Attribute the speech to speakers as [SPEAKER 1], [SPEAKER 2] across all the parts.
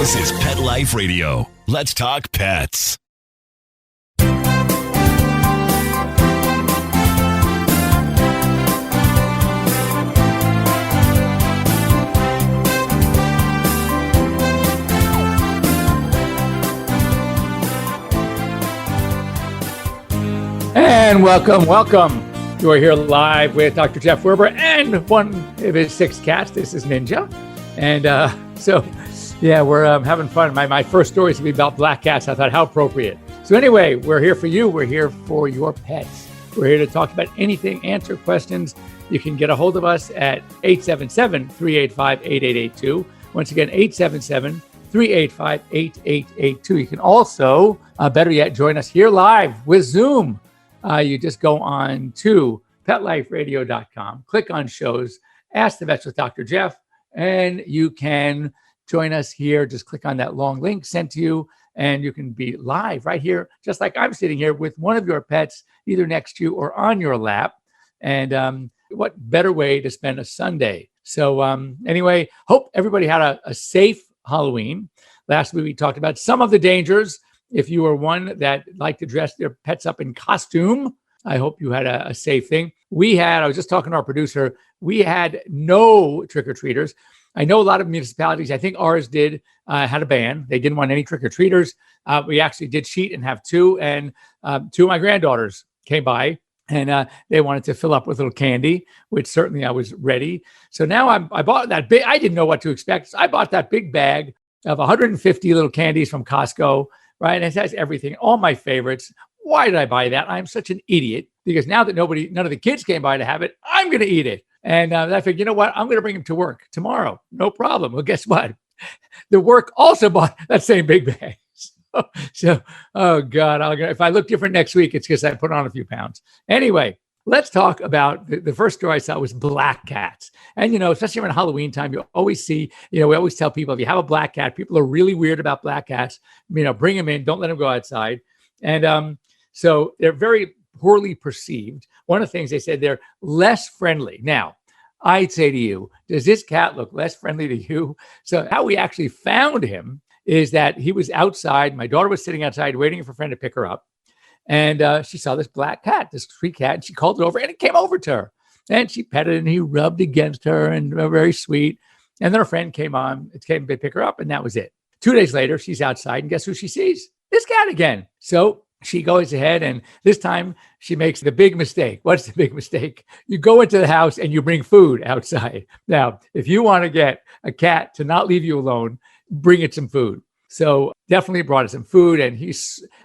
[SPEAKER 1] This is Pet Life Radio. Let's talk pets.
[SPEAKER 2] And welcome. You are here live with Dr. Jeff Werber and one of his 6 cats. This is Ninja. And we're having fun. My first story is going to be about black cats. I thought, how appropriate. So anyway, we're here for you. We're here for your pets. We're here to talk about anything, answer questions. You can get a hold of us at 877-385-8882. Once again, 877-385-8882. You can also, better yet, join us here live with Zoom. You just go on to PetLifeRadio.com, click on shows, Ask the Vets with Dr. Jeff, and you can join us here. Just click on that long link sent to you, and you can be live right here, just like I'm sitting here with one of your pets, either next to you or on your lap. And what better way to spend a Sunday? So anyway, hope everybody had a safe Halloween. Last week we talked about some of the dangers. If you are one that like to dress their pets up in costume, I hope you had a safe thing. I was just talking to our producer, we had no trick-or-treaters. I know a lot of municipalities, I think ours did, had a ban. They didn't want any trick-or-treaters. We actually did cheat and have 2, and 2 of my granddaughters came by, and they wanted to fill up with little candy, which certainly I was ready. So now I bought that big, I didn't know what to expect. So I bought that big bag of 150 little candies from Costco. Right. And it has everything, all my favorites. Why did I buy that? I'm such an idiot because now that none of the kids came by to have it, I'm going to eat it. And I figured, you know what? I'm going to bring them to work tomorrow. No problem. Well, guess what? The work also bought that same big bag. So, oh God, if I look different next week, it's because I put on a few pounds. Anyway, let's talk about the first story I saw was black cats. And, especially around Halloween time, you always see, we always tell people if you have a black cat, people are really weird about black cats, bring them in, don't let them go outside. And so they're very poorly perceived. One of the things they said, they're less friendly. Now, I'd say to you, does this cat look less friendly to you? So how we actually found him is that he was outside. My daughter was sitting outside waiting for a friend to pick her up. And she saw this black cat, this sweet cat, and she called it over, and it came over to her. And she petted it, and he rubbed against her, and very sweet. And then her friend came to pick her up, and that was it. 2 days later, she's outside, and guess who she sees? This cat again. So she goes ahead, and this time she makes the big mistake. What's the big mistake? You go into the house, and you bring food outside. Now, if you want to get a cat to not leave you alone, bring it some food. So definitely brought us some food, and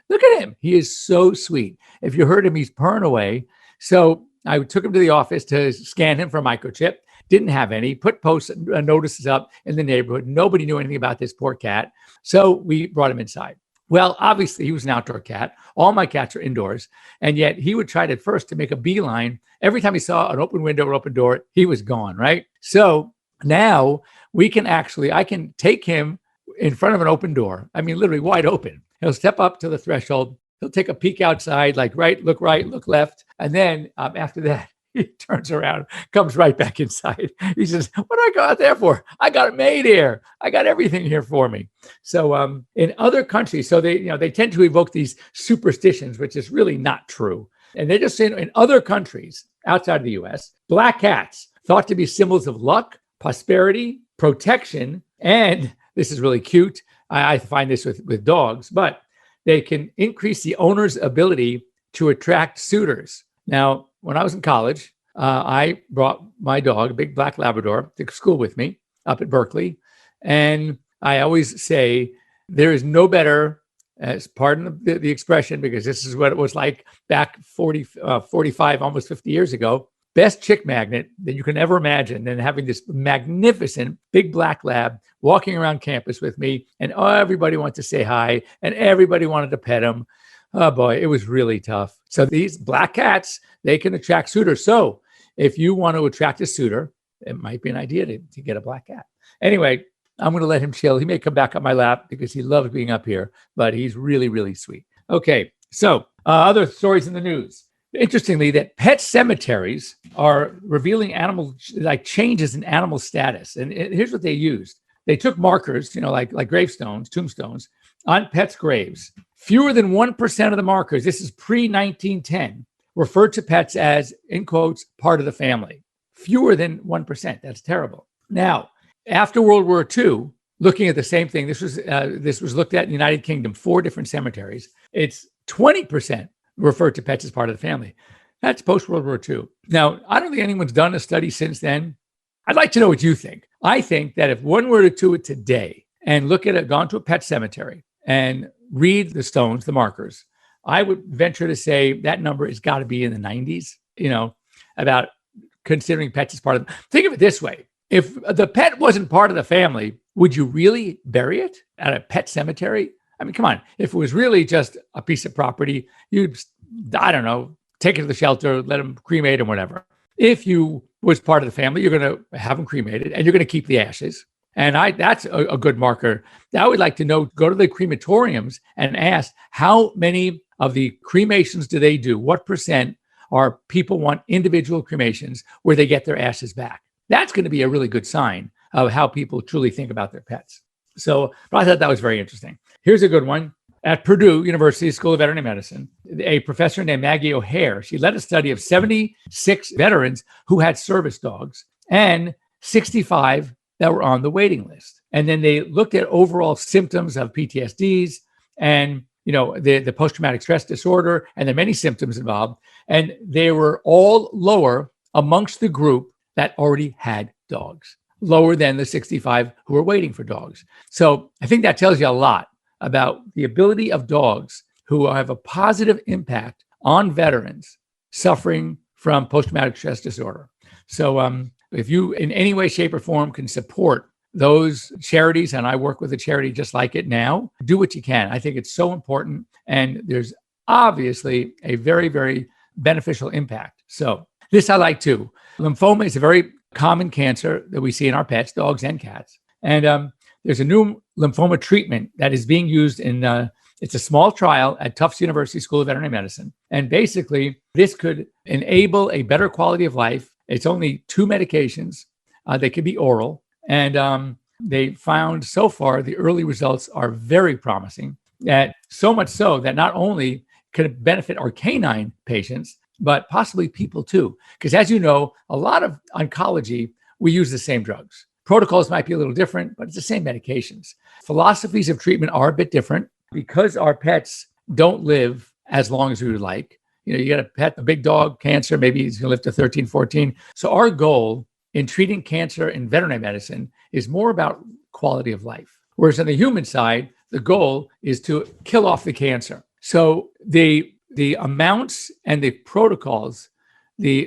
[SPEAKER 2] look at him. He is so sweet. If you heard him, he's purring away. So I took him to the office to scan him for a microchip. Didn't have any. Put post notices up in the neighborhood. Nobody knew anything about this poor cat. So we brought him inside. Well, obviously, he was an outdoor cat. All my cats are indoors. And yet he would try at first to make a beeline. Every time he saw an open window or open door, he was gone, right? So now I can take him in front of an open door. I mean, literally wide open. He'll step up to the threshold. He'll take a peek outside, like right, look left. And then after that, he turns around, comes right back inside. He says, what do I go out there for? I got it made here. I got everything here for me. So in other countries, so they tend to evoke these superstitions, which is really not true. And they're just saying in other countries outside of the US, black cats thought to be symbols of luck, prosperity, protection, and this is really cute. I find this with dogs, but they can increase the owner's ability to attract suitors. Now, when I was in college, I brought my dog, a big black Labrador, to school with me up at Berkeley. And I always say there is no better, pardon the expression, because this is what it was like back 45, almost 50 years ago, best chick magnet that you can ever imagine than having this magnificent big black lab walking around campus with me. And everybody wanted to say hi and everybody wanted to pet him. Oh boy, it was really tough. So these black cats, they can attract suitors. So if you want to attract a suitor, it might be an idea to get a black cat. Anyway, I'm going to let him chill. He may come back on my lap because he loves being up here, but he's really, really sweet. Okay, so other stories in the news. Interestingly, that pet cemeteries are revealing changes in animal status. And here's what they used. they took markers, like gravestones, tombstones, on pets' graves. Fewer than 1% of the markers, this is pre-1910, referred to pets as, in quotes, part of the family. Fewer than 1%. That's terrible. Now, after World War II, looking at the same thing, this was looked at in the United Kingdom, 4 different cemeteries. It's 20% referred to pets as part of the family. That's post-World War II. Now, I don't think anyone's done a study since then. I'd like to know what you think. I think that if one were to do it today and gone to a pet cemetery and read the stones, the markers, I would venture to say that number has got to be in the 90s, about considering pets as part of. Think of it this way. If the pet wasn't part of the family, would you really bury it at a pet cemetery? I mean, come on. If it was really just a piece of property, you'd, I don't know, take it to the shelter, let them cremate and whatever. If you was part of the family, you're going to have them cremated and you're going to keep the ashes. And that's a good marker. I would like to know, go to the crematoriums and ask how many of the cremations do they do? What percent are people want individual cremations where they get their ashes back? That's going to be a really good sign of how people truly think about their pets. So, but I thought that was very interesting. Here's a good one. At Purdue University School of Veterinary Medicine, a professor named Maggie O'Hare, she led a study of 76 veterans who had service dogs and 65 that were on the waiting list. And then they looked at overall symptoms of PTSDs and the post-traumatic stress disorder and the many symptoms involved. And they were all lower amongst the group that already had dogs, lower than the 65 who were waiting for dogs. So I think that tells you a lot about the ability of dogs who have a positive impact on veterans suffering from post-traumatic stress disorder. So if you in any way, shape, or form can support those charities, and I work with a charity just like it now, do what you can. I think it's so important, and there's obviously a very, very beneficial impact. So this I like too. Lymphoma is a very common cancer that we see in our pets, dogs and cats. And there's a new lymphoma treatment that is being used in, it's a small trial at Tufts University School of Veterinary Medicine. And basically, this could enable a better quality of life. It's only 2 medications. They could be oral. And they found so far the early results are very promising, that so much so that not only could it benefit our canine patients, but possibly people too. Because as you know, a lot of oncology, we use the same drugs. Protocols might be a little different, but it's the same medications. Philosophies of treatment are a bit different because our pets don't live as long as we would like. You get a pet, a big dog, cancer, maybe he's going to live to 13, 14. So our goal in treating cancer in veterinary medicine is more about quality of life. Whereas on the human side, the goal is to kill off the cancer. So the amounts and the protocols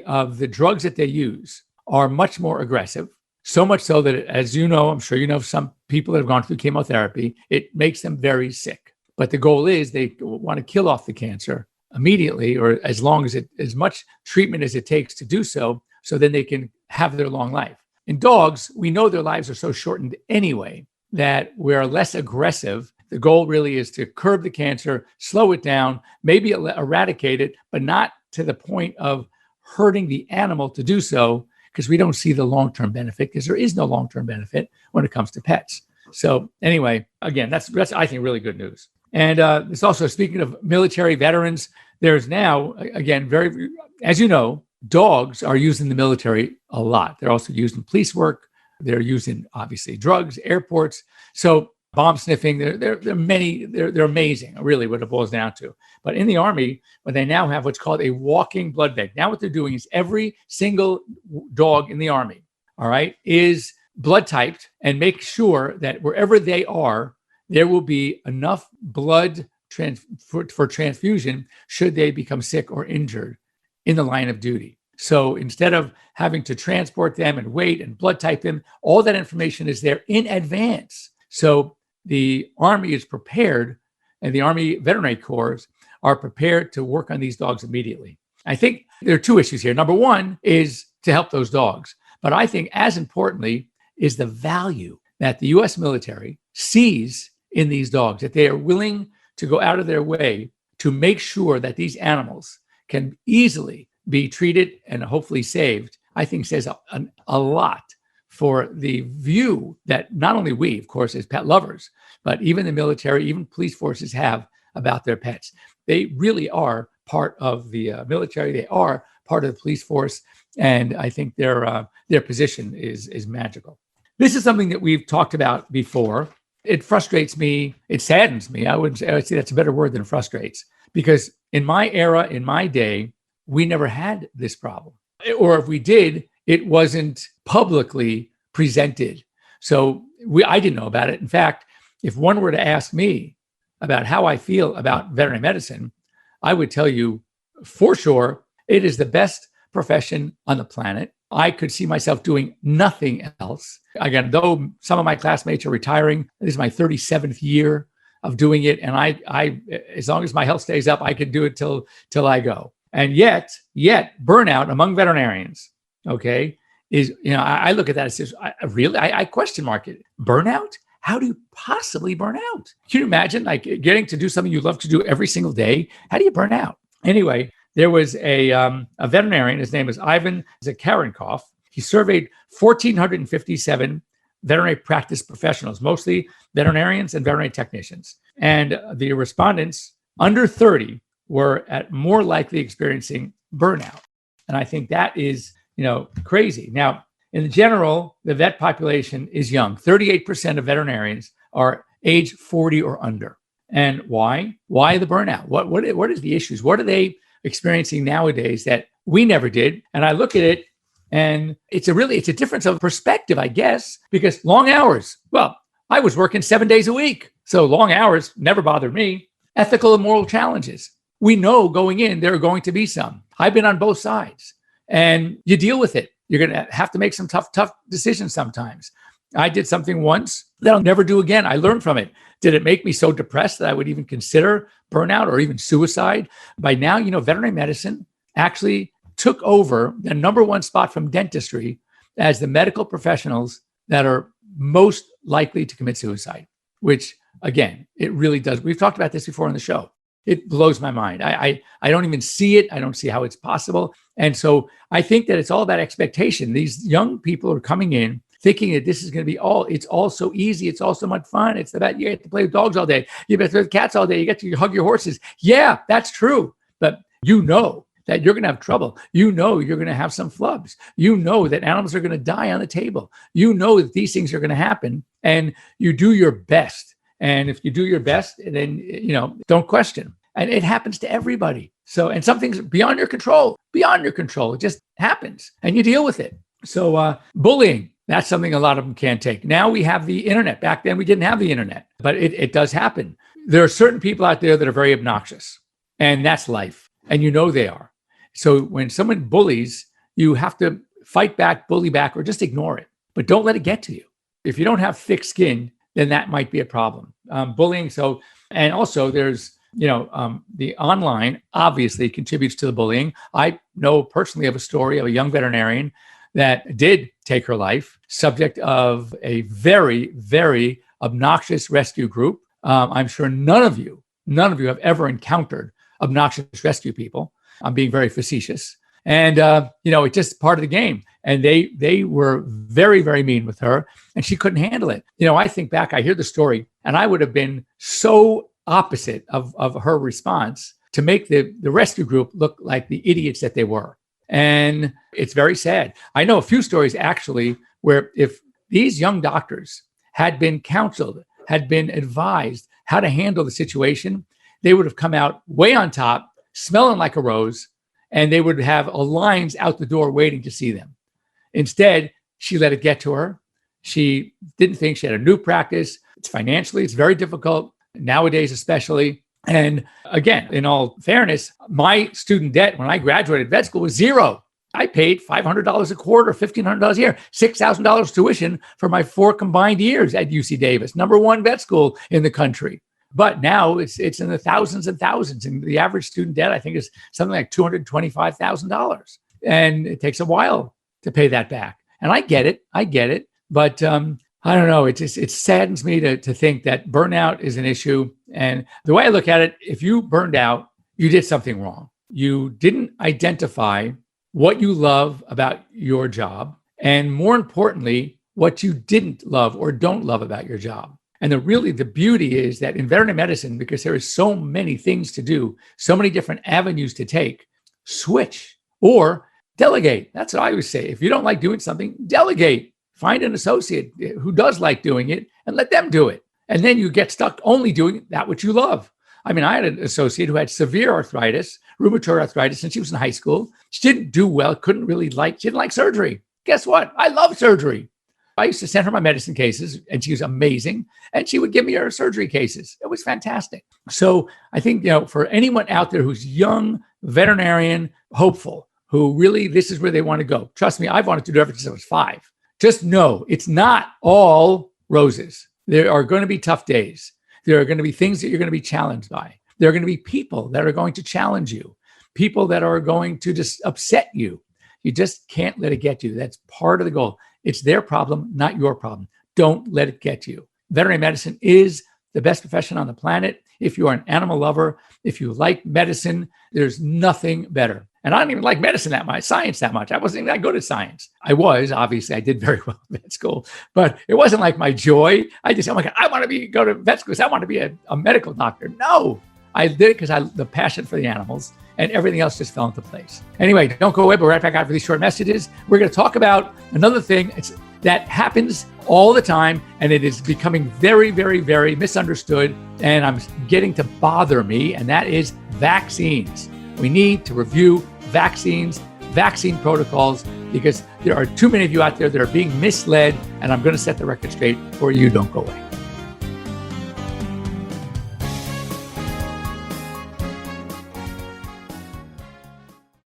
[SPEAKER 2] of the drugs that they use are much more aggressive. So much so that, as you know, I'm sure you know some people that have gone through chemotherapy, it makes them very sick. But the goal is they want to kill off the cancer immediately, or as much treatment as it takes to do so then they can have their long life. In dogs, we know their lives are so shortened anyway that we're less aggressive. The goal really is to curb the cancer, slow it down, maybe eradicate it, but not to the point of hurting the animal to do so, because we don't see the long-term benefit, because there is no long-term benefit when it comes to pets. So anyway, again, that's I think really good news. And it's also, speaking of military veterans, there's now, again, as you know, dogs are used in the military a lot. They're also used in police work. They're used in, obviously, drugs, airports. So bomb sniffing, they're amazing, really, what it boils down to. But in the Army, when they now have what's called a walking blood bank, now what they're doing is every single dog in the Army, all right, is blood typed, and make sure that wherever they are, there will be enough blood for transfusion should they become sick or injured in the line of duty. So instead of having to transport them and wait and blood type them, all that information is there in advance. So the Army is prepared, and the Army Veterinary Corps are prepared to work on these dogs immediately. I think there are 2 issues here. Number one is to help those dogs. But I think as importantly is the value that the U.S. military sees in these dogs, that they are willing to go out of their way to make sure that these animals can easily be treated and hopefully saved. I think says a lot for the view that not only we, of course, as pet lovers, but even the military, even police forces have about their pets. They really are part of the military. They are part of the police force. And I think their position is magical. This is something that we've talked about before. It frustrates me. It saddens me. I would say that's a better word than frustrates, because in my era, in my day, we never had this problem. Or if we did, it wasn't publicly presented. So I didn't know about it. In fact, if one were to ask me about how I feel about veterinary medicine, I would tell you for sure it is the best profession on the planet. I could see myself doing nothing else. Again, though some of my classmates are retiring, this is my 37th year of doing it. And I as long as my health stays up, I could do it till I go. And yet burnout among veterinarians, okay, is, I look at that as I question mark it. Burnout? How do you possibly burn out? Can you imagine like getting to do something you love to do every single day? How do you burn out? Anyway, there was a veterinarian. His name is Ivan Zakharenkoff. He surveyed 1,457 veterinary practice professionals, mostly veterinarians and veterinary technicians. And the respondents under 30 were at more likely experiencing burnout. And I think that is, crazy. Now, in general, the vet population is young. 38% of veterinarians are age 40 or under. And why? Why the burnout? What is the issues? What are they experiencing nowadays that we never did? And I look at it, and it's a difference of perspective, I guess, because long hours. Well, I was working 7 days a week, so long hours never bothered me. Ethical and moral challenges. We know going in, there are going to be some. I've been on both sides, and you deal with it. You're going to have to make some tough decisions sometimes. I did something once that I'll never do again. I learned from it. Did it make me so depressed that I would even consider burnout or even suicide? By now, veterinary medicine actually took over the number one spot from dentistry as the medical professionals that are most likely to commit suicide, which, again, it really does. We've talked about this before on the show. It blows my mind. I don't even see it. I don't see how it's possible. And so I think that it's all about expectation. These young people are coming in thinking that this is going to be it's all so easy. It's all so much fun. It's about, you get to play with dogs all day. You get to play with cats all day. You get to hug your horses. Yeah, that's true. But that you're going to have trouble. You're going to have some flubs. That animals are going to die on the table. That these things are going to happen, and you do your best. And if you do your best, then, don't question. And it happens to everybody. So, and some things beyond your control, it just happens and you deal with it. So bullying, that's something a lot of them can't take. Now we have the internet. Back then we didn't have the internet, but it does happen. There are certain people out there that are very obnoxious, and that's life. And they are. So when someone bullies, you have to fight back, bully back, or just ignore it. But don't let it get to you. If you don't have thick skin, then that might be a problem. Bullying. So, and also there's, the online obviously contributes to the bullying. I know personally of a story of a young veterinarian that did take her life, subject of a very, very obnoxious rescue group. I'm sure none of you have ever encountered obnoxious rescue people. I'm being very facetious. And, it's just part of the game. And they were very, very mean with her, and she couldn't handle it. I think back, I hear the story, and I would have been so opposite of her response to make the rescue group look like the idiots that they were. And it's very sad. I know a few stories actually where if these young doctors had been counseled, had been advised how to handle the situation, they would have come out way on top, smelling like a rose, and they would have lines out the door waiting to see them. Instead, she let it get to her. She didn't think she had a new practice. It's very difficult nowadays, especially. And again, in all fairness, my student debt when I graduated vet school was zero. I paid $500 a quarter, $1,500 a year, $6,000 tuition for my 4 combined years at UC Davis, number one vet school in the country. But now it's in the thousands and thousands. And the average student debt, I think, is something like $225,000. And it takes a while to pay that back. And I get it. But I don't know. It saddens me to think that burnout is an issue. And the way I look at it, if you burned out, you did something wrong. You didn't identify what you love about your job. And more importantly, what you didn't love or don't love about your job. And the beauty is that in veterinary medicine, because there is so many things to do, so many different avenues to take, switch or delegate. That's what I always say. If you don't like doing something, delegate. Find an associate who does like doing it and let them do it. And then you get stuck only doing that which you love. I mean, I had an associate who had severe arthritis, rheumatoid arthritis, since she was in high school. She didn't do well, she didn't like surgery. Guess what? I love surgery. I used to send her my medicine cases, and she was amazing. And she would give me her surgery cases. It was fantastic. So I think, for anyone out there who's young, veterinarian, hopeful, who really, this is where they want to go. Trust me, I've wanted to do it ever since I was 5. Just know it's not all roses. There are going to be tough days. There are going to be things that you're going to be challenged by. There are going to be people that are going to challenge you, people that are going to just upset you. You just can't let it get you. That's part of the goal. It's their problem, not your problem. Don't let it get you. Veterinary medicine is the best profession on the planet. If you are an animal lover, if you like medicine, there's nothing better. And I don't even like medicine that much, science that much. I wasn't even that good at science. Obviously, I did very well in vet school, but it wasn't like my joy. I just, oh my God, I want to go to vet school because I want to be a medical doctor. No, I did it because the passion for the animals, and everything else just fell into place. Anyway, don't go away, but we're right back after these short messages. We're going to talk about another thing that happens all the time, and it is becoming very, very, very misunderstood, and I'm getting to bother me, and that is vaccines. We need to review vaccines, vaccine protocols, because there are too many of you out there that are being misled, and I'm going to set the record straight for you. Don't go away.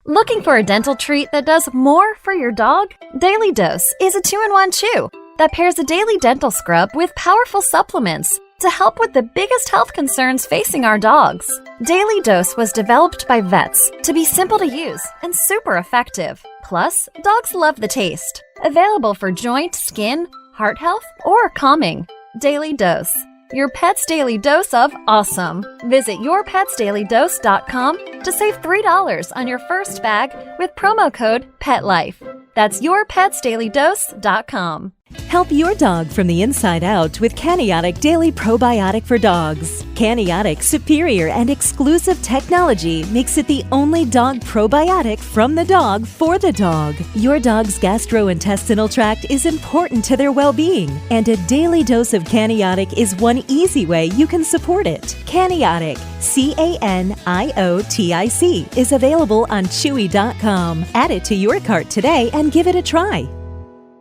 [SPEAKER 3] Looking for a dental treat that does more for your dog? Daily Dose is a 2-in-1 chew that pairs a daily dental scrub with powerful supplements to help with the biggest health concerns facing our dogs. Daily Dose was developed by vets to be simple to use and super effective. Plus, dogs love the taste. Available for joint, skin, heart health, or calming. Daily Dose. Your pet's daily dose of awesome. Visit yourpetsdailydose.com to save $3 on your first bag with promo code PETLIFE. That's yourpetsdailydose.com.
[SPEAKER 4] Help your dog from the inside out with Caniotic Daily Probiotic for Dogs. Caniotic's superior and exclusive technology makes it the only dog probiotic from the dog for the dog. Your dog's gastrointestinal tract is important to their well-being, and a daily dose of Caniotic is one easy way you can support it. Caniotic, Caniotic, is available on Chewy.com. Add it to your cart today and give it a try.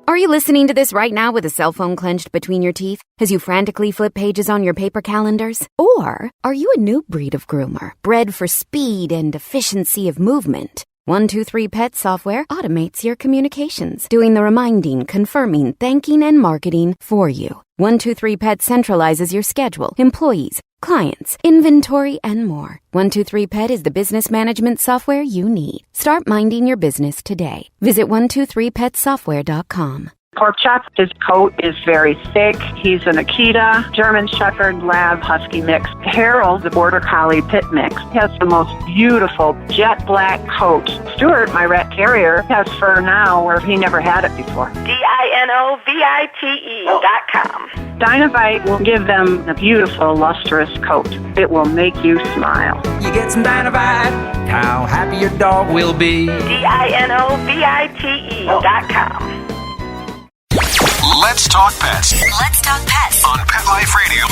[SPEAKER 5] Are you listening to this right now with a cell phone clenched between your teeth as you frantically flip pages on your paper calendars? Or are you a new breed of groomer, bred for speed and efficiency of movement? 123 Pet software automates your communications, doing the reminding, confirming, thanking, and marketing for you. 123 Pet centralizes your schedule, employees, clients, inventory, and more. 123 Pet is the business management software you need. Start minding your business today. Visit 123petsoftware.com.
[SPEAKER 6] Pork Chop, his coat is very thick. He's an Akita, German Shepherd, Lab, Husky mix. Harold, the Border Collie Pit mix, has the most beautiful jet black coat. Stuart, my rat terrier, has fur now where he never had it before.
[SPEAKER 7] DINOVITE.com.
[SPEAKER 6] Dinovite will give them a beautiful, lustrous coat. It will make you smile.
[SPEAKER 8] You get some Dinovite, how happy your dog will be.
[SPEAKER 7] DINOVITE.com.
[SPEAKER 1] Let's talk pets
[SPEAKER 9] Let's talk pets
[SPEAKER 1] on Pet Life Radio.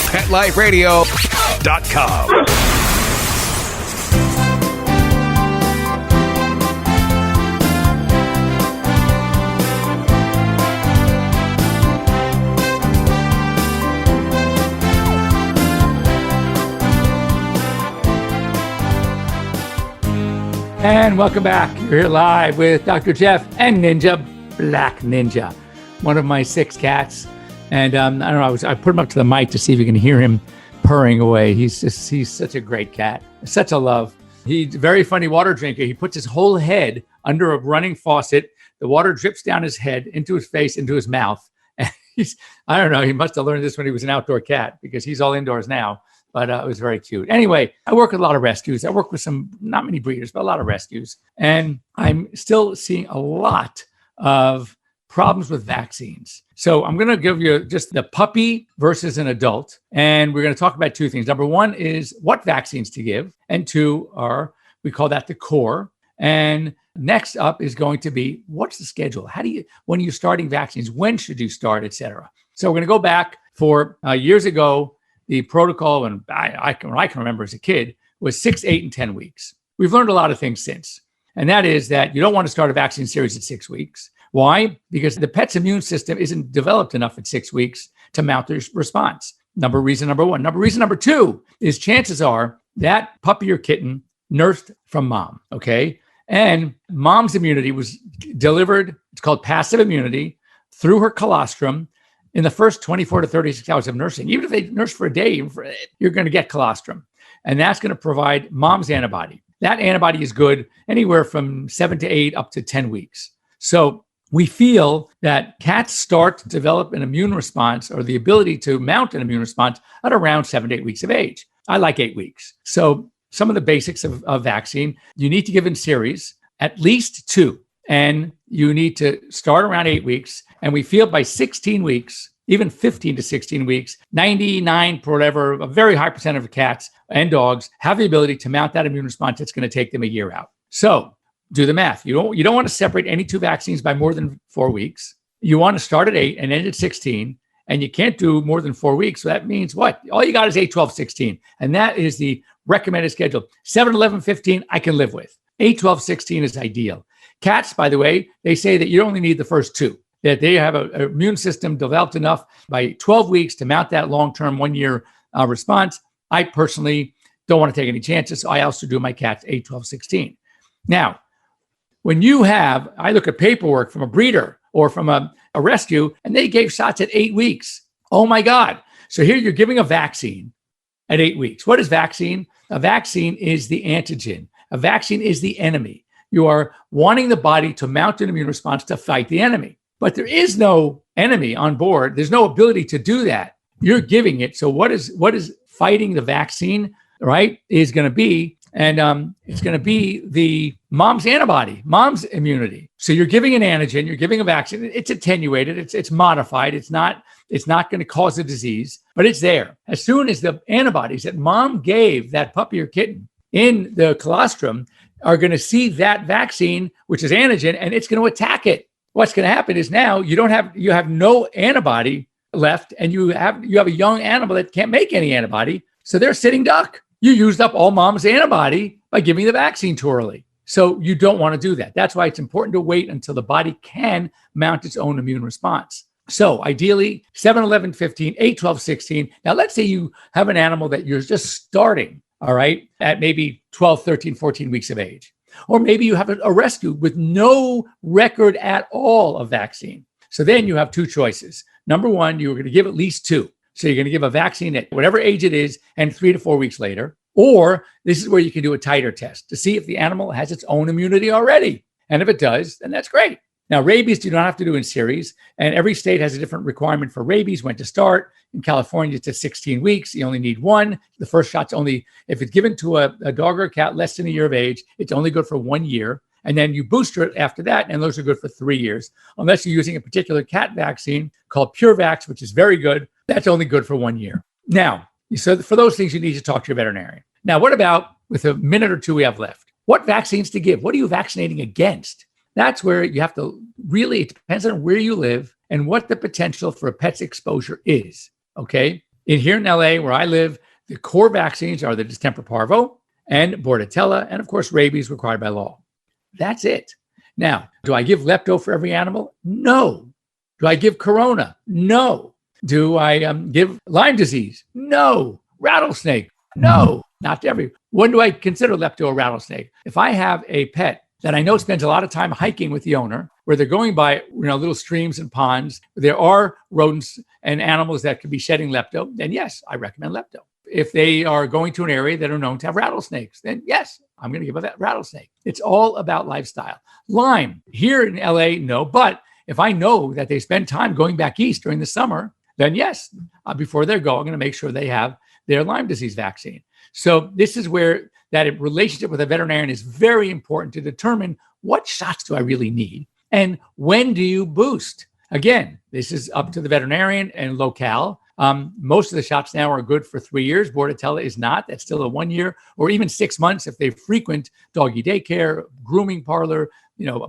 [SPEAKER 9] Pet Life Radio.
[SPEAKER 1] PetLifeRadio.com.
[SPEAKER 2] And welcome back. You're here live with Dr. Jeff and Ninja, Black Ninja, one of my 6 cats. And I don't know, I put him up to the mic to see if you can hear him purring away. He's such a great cat, such a love. He's a very funny water drinker. He puts his whole head under a running faucet. The water drips down his head, into his face, into his mouth. And I don't know, he must have learned this when he was an outdoor cat because he's all indoors now. But it was very cute. Anyway, I work with a lot of rescues. I work with not many breeders, but a lot of rescues. And I'm still seeing a lot of problems with vaccines. So I'm going to give you just the puppy versus an adult. And we're going to talk about two things. Number one is what vaccines to give. And two are, we call that the core. And next up is going to be, what's the schedule? When are you starting vaccines? When should you start, et cetera? So we're going to go back for years ago, the protocol, and I can remember as a kid, was 6, 8, and 10 weeks. We've learned a lot of things since. And that is that you don't want to start a vaccine series at 6 weeks. Why? Because the pet's immune system isn't developed enough at 6 weeks to mount their response. Reason number one. Reason number two is chances are that puppy or kitten nursed from mom, okay? And mom's immunity was delivered, it's called passive immunity, through her colostrum in the first 24 to 36 hours of nursing. Even if they nurse for a day, you're going to get colostrum. And that's going to provide mom's antibody. That antibody is good anywhere from 7 to 8 up to 10 weeks. So we feel that cats start to develop an immune response or the ability to mount an immune response at around 7 to 8 weeks of age. I like 8 weeks. So some of the basics of vaccine, you need to give in series, at least 2. And you need to start around 8 weeks. And we feel by 16 weeks, even 15 to 16 weeks, 99, whatever, a very high percent of cats and dogs have the ability to mount that immune response that's going to take them a year out. So do the math. You don't want to separate any two vaccines by more than 4 weeks. You want to start at 8 and end at 16. And you can't do more than 4 weeks. So that means what? All you got is 8, 12, 16. And that is the recommended schedule. 7, 11, 15, I can live with. 8, 12, 16 is ideal. Cats, by the way, they say that you only need the first 2, that they have an immune system developed enough by 12 weeks to mount that long-term 1-year response. I personally don't want to take any chances. So I also do my cats 8, 12, 16. Now, when I look at paperwork from a breeder or from a rescue, and they gave shots at 8 weeks. Oh my God. So here you're giving a vaccine at 8 weeks. What is vaccine? A vaccine is the antigen. A vaccine is the enemy. You are wanting the body to mount an immune response to fight the enemy. But there is no enemy on board. There's no ability to do that. You're giving it. So what is fighting the vaccine, right, is going to be, and it's going to be the mom's antibody, mom's immunity. So you're giving an antigen, you're giving a vaccine. It's attenuated, it's modified. It's not going to cause a disease, but it's there. As soon as the antibodies that mom gave that puppy or kitten in the colostrum are going to see that vaccine, which is antigen, and it's going to attack it. What's going to happen is now you have no antibody left, and you have a young animal that can't make any antibody, so they're sitting duck. You used up all mom's antibody by giving the vaccine too early. So you don't want to do that. That's why it's important to wait until the body can mount its own immune response. So ideally, 7, 11, 15, 8, 12, 16. Now, let's say you have an animal that you're just starting, all right, at maybe 12, 13, 14 weeks of age. Or maybe you have a rescue with no record at all of vaccine. So then you have two choices. Number one, you're going to give at least 2. So you're going to give a vaccine at whatever age it is and 3 to 4 weeks later. Or this is where you can do a titer test to see if the animal has its own immunity already. And if it does, then that's great. Now, rabies you don't have to do in series. And every state has a different requirement for rabies, when to start. In California, it's at 16 weeks. You only need 1. The first shot's only, if it's given to a dog or a cat less than a year of age, it's only good for 1 year. And then you booster it after that, and those are good for 3 years. Unless you're using a particular cat vaccine called PureVax, which is very good. That's only good for 1 year. Now, so for those things, you need to talk to your veterinarian. Now, what about, with a minute or 2 we have left, what vaccines to give? What are you vaccinating against? That's where you have to really, it depends on where you live and what the potential for a pet's exposure is, okay? Here in LA, where I live, the core vaccines are the distemper parvo and bordetella, and of course, rabies required by law. That's it. Now, do I give lepto for every animal? No. Do I give corona? No. Do I give Lyme disease? No. Rattlesnake? No. Not to every. When do I consider lepto a rattlesnake? If I have a pet that I know spends a lot of time hiking with the owner, where they're going by little streams and ponds, there are rodents and animals that could be shedding lepto, then yes, I recommend lepto. If they are going to an area that are known to have rattlesnakes, then yes, I'm going to give a rattlesnake. It's all about lifestyle. Lyme, here in LA, no, but if I know that they spend time going back east during the summer, then yes, before they go, I'm going to make sure they have their Lyme disease vaccine. So this is where that relationship with a veterinarian is very important to determine what shots do I really need. And when do you boost? Again, this is up to the veterinarian and locale. Most of the shots now are good for 3 years. Bordetella is not. That's still a 1 year or even 6 months if they frequent doggy daycare, grooming parlor,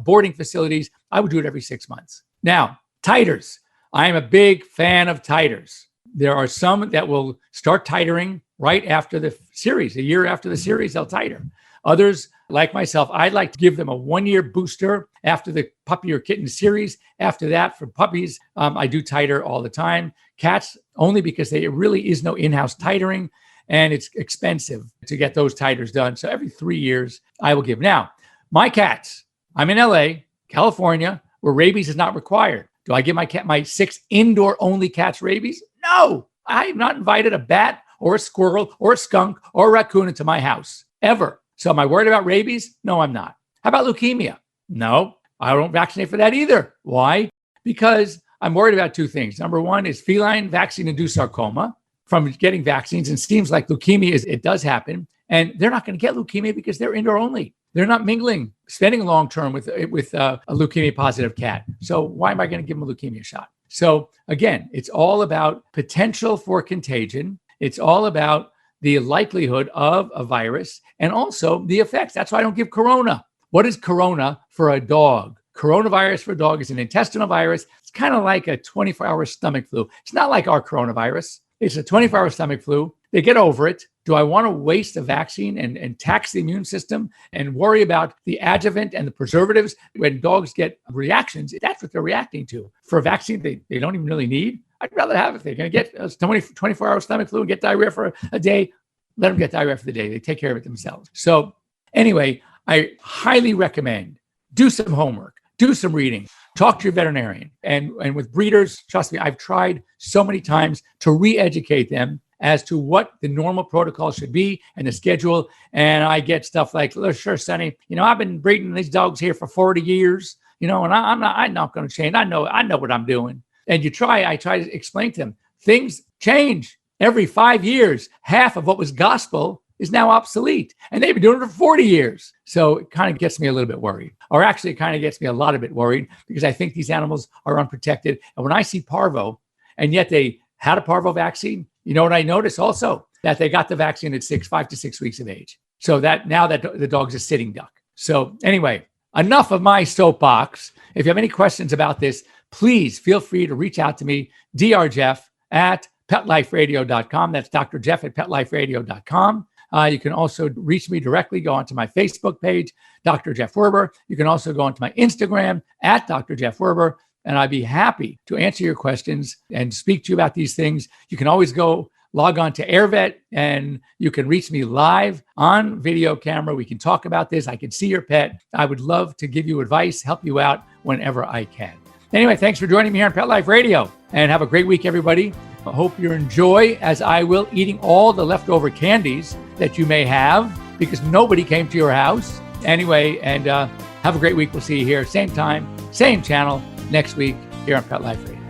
[SPEAKER 2] boarding facilities. I would do it every 6 months. Now, titers. I am a big fan of titers. There are some that will start titering right after the series. A year after the series, they'll titer. Others, like myself, I'd like to give them a 1 year booster after the puppy or kitten series. After that, for puppies, I do titer all the time. Cats, only because there really is no in-house titering, and it's expensive to get those titers done. So every 3 years, I will give. Now, my cats, I'm in LA, California, where rabies is not required. Do I give my 6 indoor-only cats rabies? No, I have not invited a bat or a squirrel or a skunk or a raccoon into my house, ever. So am I worried about rabies? No, I'm not. How about leukemia? No, I don't vaccinate for that either. Why? Because I'm worried about 2 things. Number one is feline vaccine-induced sarcoma from getting vaccines. And it seems like leukemia, it does happen. And they're not going to get leukemia because they're indoor only. They're not mingling, spending long-term with a leukemia-positive cat. So why am I going to give them a leukemia shot? So again, it's all about potential for contagion. It's all about the likelihood of a virus and also the effects. That's why I don't give corona. What is corona for a dog? Coronavirus for a dog is an intestinal virus. It's kind of like a 24-hour stomach flu. It's not like our coronavirus. It's a 24-hour stomach flu. They get over it. Do I want to waste a vaccine and tax the immune system and worry about the adjuvant and the preservatives when dogs get reactions? That's what they're reacting to. For a vaccine they don't even really need. I'd rather have, if they're going to get a 24-hour stomach flu and get diarrhea for a day, let them get diarrhea for the day. They take care of it themselves. So anyway, I highly recommend do some homework, do some reading, talk to your veterinarian. And with breeders, trust me, I've tried so many times to re-educate them as to what the normal protocol should be and the schedule. And I get stuff like, oh, sure, Sonny, I've been breeding these dogs here for 40 years, and I'm not going to change. I know what I'm doing. And I try to explain to them, things change every 5 years. Half of what was gospel is now obsolete. And they've been doing it for 40 years. So it kind of gets me a little bit worried. Or actually, it kind of gets me a lot of bit worried because I think these animals are unprotected. And when I see parvo, and yet they had a parvo vaccine, you know what I notice also? That they got the vaccine at 5 to 6 weeks of age. So that now that the dog's a sitting duck. So anyway, enough of my soapbox. If you have any questions about this, please feel free to reach out to me, drjeff@petliferadio.com. That's Dr. Jeff at petliferadio.com. You can also reach me directly. Go onto my Facebook page, Dr. Jeff Werber. You can also go onto my Instagram at Dr. Jeff Werber, and I'd be happy to answer your questions and speak to you about these things. You can always log on to AirVet, and you can reach me live on video camera. We can talk about this. I can see your pet. I would love to give you advice, help you out whenever I can. Anyway, thanks for joining me here on Pet Life Radio, and have a great week, everybody. I hope you enjoy, as I will, eating all the leftover candies that you may have because nobody came to your house. Anyway, and have a great week. We'll see you here, same time, same channel, next week here on Pet Life Radio.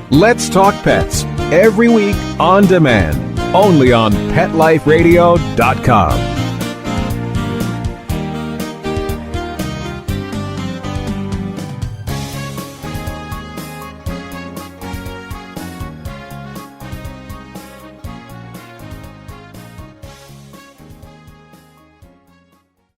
[SPEAKER 10] Let's Talk Pets, every week on demand, only on PetLifeRadio.com.